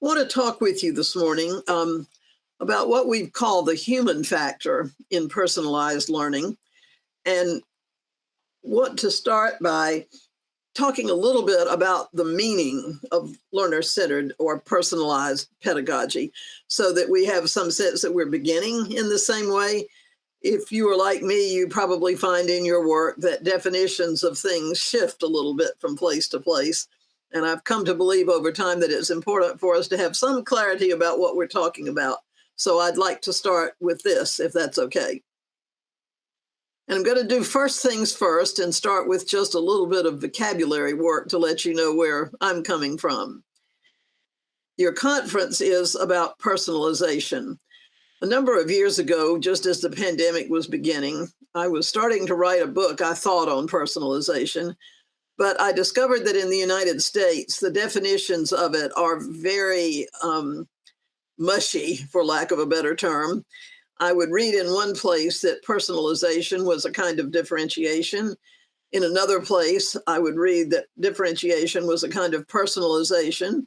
I want to talk with you this morning about what we call the human factor in personalized learning, and want to start by talking a little bit about the meaning of learner-centered or personalized pedagogy so that we have some sense that we're beginning in the same way. If you are like me, you probably find in your work that definitions of things shift a little bit from place to place. And I've come to believe over time that it's important for us to have some clarity about what we're talking about. So I'd like to start with this, if that's okay. And I'm going to do first things first and start with just a little bit of vocabulary work to let you know where I'm coming from. Your conference is about personalization. A number of years ago, just as the pandemic was beginning, I was starting to write a book I thought on personalization, but I discovered that in the United States, the definitions of it are very mushy, for lack of a better term. I would read in one place that personalization was a kind of differentiation. In another place, I would read that differentiation was a kind of personalization.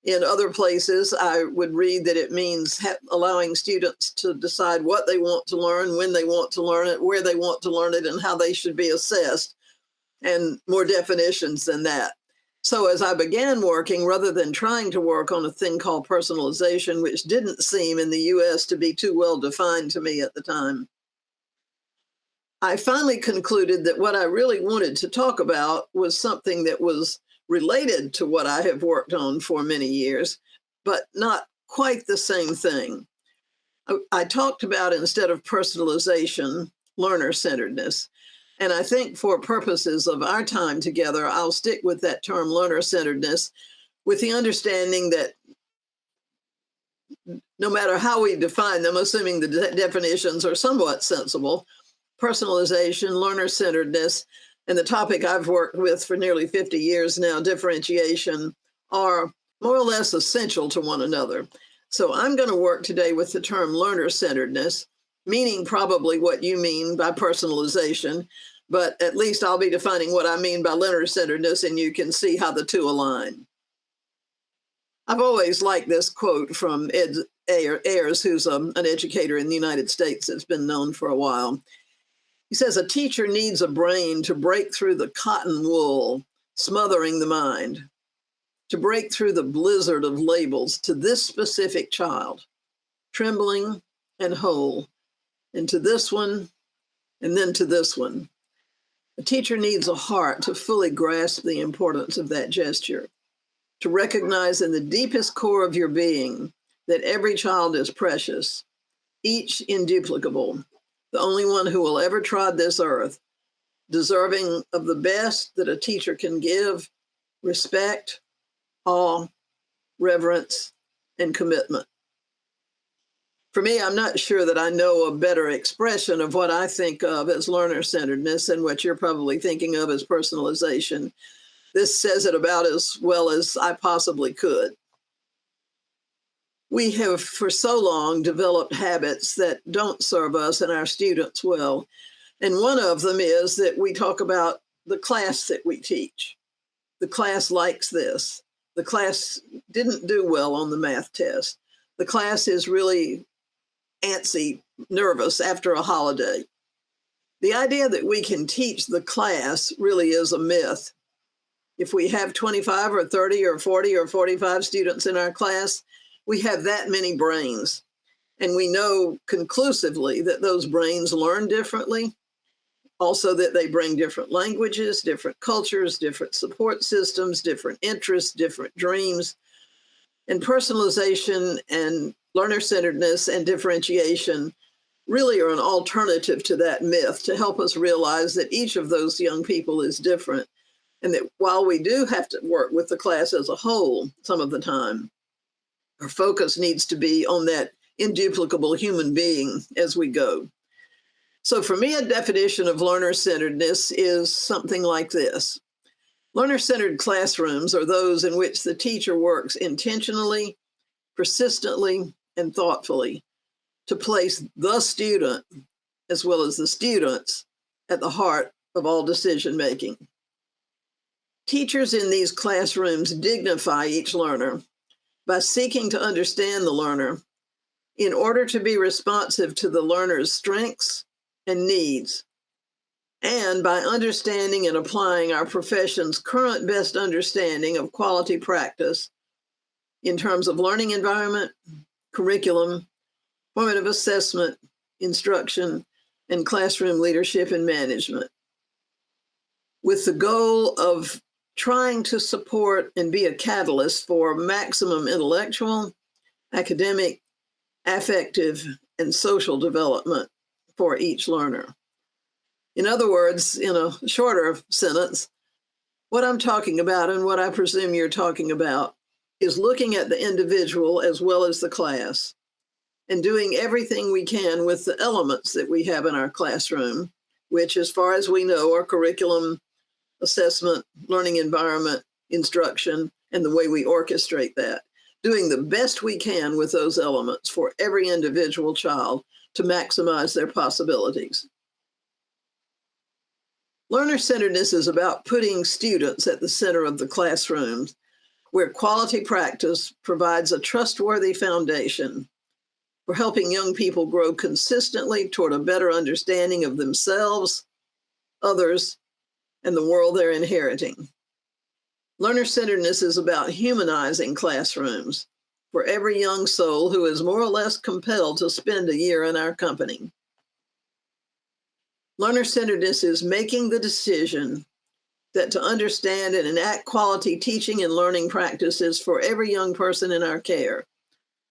In other places, I would read that it means allowing students to decide what they want to learn, when they want to learn it, where they want to learn it, and how they should be assessed, and more definitions than that. So as I began working, rather than trying to work on a thing called personalization, which didn't seem in the US to be too well defined to me at the time, I finally concluded that what I really wanted to talk about was something that was related to what I have worked on for many years, but not quite the same thing. I talked about, instead of personalization, learner-centeredness. And I think for purposes of our time together, I'll stick with that term learner-centeredness, with the understanding that no matter how we define them, assuming the definitions are somewhat sensible, personalization, learner-centeredness, and the topic I've worked with for nearly 50 years now, differentiation, are more or less essential to one another. So I'm going to work today with the term learner-centeredness, meaning probably what you mean by personalization, but at least I'll be defining what I mean by learner-centeredness, and you can see how the two align. I've always liked this quote from Ed Ayers, who's an educator in the United States that's been known for a while. He says, "A teacher needs a brain to break through the cotton wool, smothering the mind, to break through the blizzard of labels to this specific child, trembling and whole, and to this one, and then to this one. A teacher needs a heart to fully grasp the importance of that gesture, to recognize in the deepest core of your being that every child is precious, each induplicable, the only one who will ever trod this earth, deserving of the best that a teacher can give: respect, awe, reverence, and commitment." For me, I'm not sure that I know a better expression of what I think of as learner-centeredness than what you're probably thinking of as personalization. This says it about as well as I possibly could. We have for so long developed habits that don't serve us and our students well. And one of them is that we talk about the class that we teach. The class likes this. The class didn't do well on the math test. The class is really antsy, nervous after a holiday. The idea that we can teach the class really is a myth. If we have 25 or 30 or 40 or 45 students in our class, we have that many brains. And we know conclusively that those brains learn differently. Also that they bring different languages, different cultures, different support systems, different interests, different dreams. And personalization and learner-centeredness and differentiation really are an alternative to that myth to help us realize that each of those young people is different, and that while we do have to work with the class as a whole some of the time, our focus needs to be on that induplicable human being as we go. So for me, a definition of learner-centeredness is something like this. Learner-centered classrooms are those in which the teacher works intentionally, persistently, and thoughtfully to place the student, as well as the students, at the heart of all decision making. Teachers in these classrooms dignify each learner, by seeking to understand the learner in order to be responsive to the learner's strengths and needs, and by understanding and applying our profession's current best understanding of quality practice in terms of learning environment, curriculum, formative assessment, instruction, and classroom leadership and management, with the goal of trying to support and be a catalyst for maximum intellectual, academic, affective, and social development for each learner. In other words, in a shorter sentence, what I'm talking about, and what I presume you're talking about, is looking at the individual as well as the class and doing everything we can with the elements that we have in our classroom, which, as far as we know, are curriculum, assessment, learning environment, instruction, and the way we orchestrate that, doing the best we can with those elements for every individual child to maximize their possibilities. Learner-centeredness is about putting students at the center of the classrooms, where quality practice provides a trustworthy foundation for helping young people grow consistently toward a better understanding of themselves, others, and the world they're inheriting. Learner-centeredness is about humanizing classrooms for every young soul who is more or less compelled to spend a year in our company. Learner-centeredness is making the decision that to understand and enact quality teaching and learning practices for every young person in our care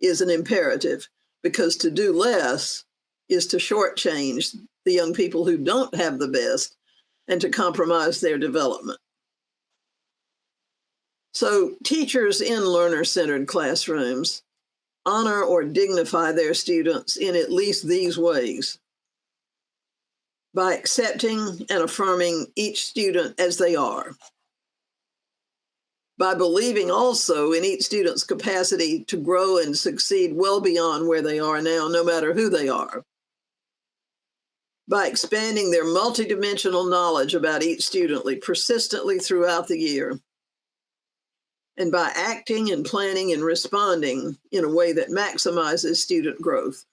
is an imperative, because to do less is to shortchange the young people who don't have the best and to compromise their development. So teachers in learner-centered classrooms honor or dignify their students in at least these ways: by accepting and affirming each student as they are, by believing also in each student's capacity to grow and succeed well beyond where they are now, no matter who they are, by expanding their multidimensional knowledge about each student persistently throughout the year, and by acting and planning and responding in a way that maximizes student growth.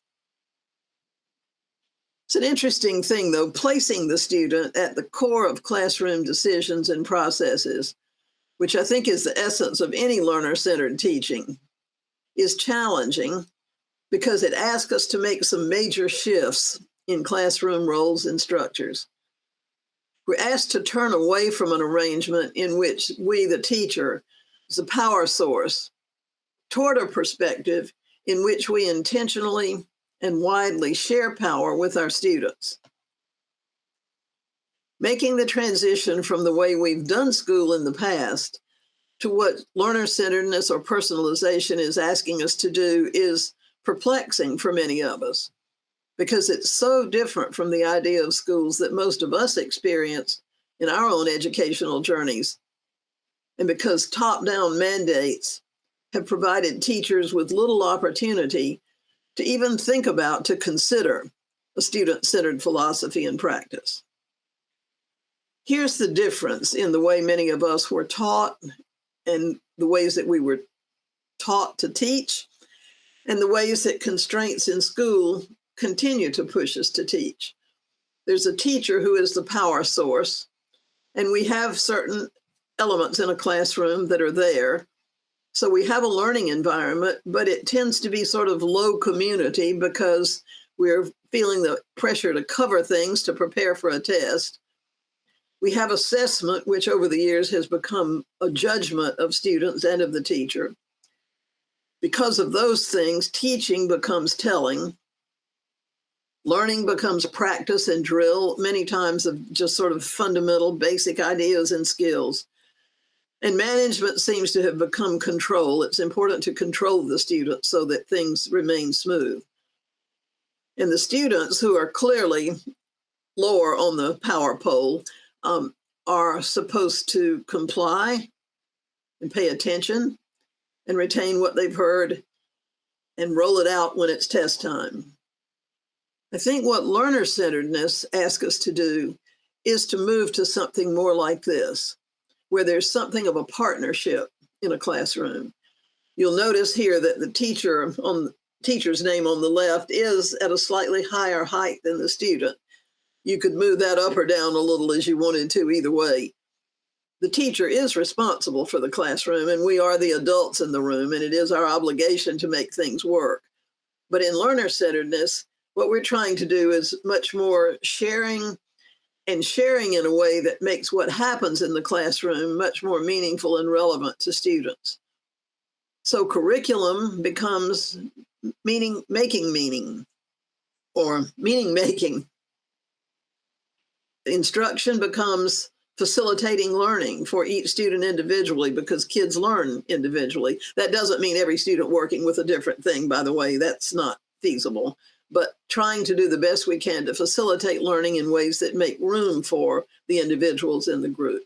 It's an interesting thing, though, placing the student at the core of classroom decisions and processes, which I think is the essence of any learner-centered teaching, is challenging because it asks us to make some major shifts in classroom roles and structures. We're asked to turn away from an arrangement in which we, the teacher, is a power source, toward a perspective in which we intentionally and widely share power with our students. Making the transition from the way we've done school in the past to what learner-centeredness or personalization is asking us to do is perplexing for many of us, because it's so different from the idea of schools that most of us experience in our own educational journeys, and because top-down mandates have provided teachers with little opportunity to even think about, to consider a student-centered philosophy and practice. Here's the difference in the way many of us were taught and the ways that we were taught to teach, and the ways that constraints in school continue to push us to teach. There's a teacher who is the power source, and we have certain elements in a classroom that are there. So we have a learning environment, but it tends to be sort of low community because we're feeling the pressure to cover things to prepare for a test. We have assessment, which over the years has become a judgment of students and of the teacher. Because of those things, teaching becomes telling. Learning becomes practice and drill, many times of just sort of fundamental basic ideas and skills. And management seems to have become control. It's important to control the students so that things remain smooth. And the students, who are clearly lower on the power pole, are supposed to comply and pay attention and retain what they've heard and roll it out when it's test time. I think what learner-centeredness asks us to do is to move to something more like this, where there's something of a partnership in a classroom, You'll notice here that the teacher's name on the left is at a slightly higher height than the student. You could move that up or down a little as you wanted to, either way. The teacher is responsible for the classroom, and we are the adults in the room, and it is our obligation to make things work. But in learner-centeredness, what we're trying to do is much more sharing in a way that makes what happens in the classroom much more meaningful and relevant to students. So curriculum becomes meaning, or meaning making. Instruction becomes facilitating learning for each student individually, because kids learn individually. That doesn't mean every student working with a different thing, by the way. That's not feasible. But trying to do the best we can to facilitate learning in ways that make room for the individuals in the group.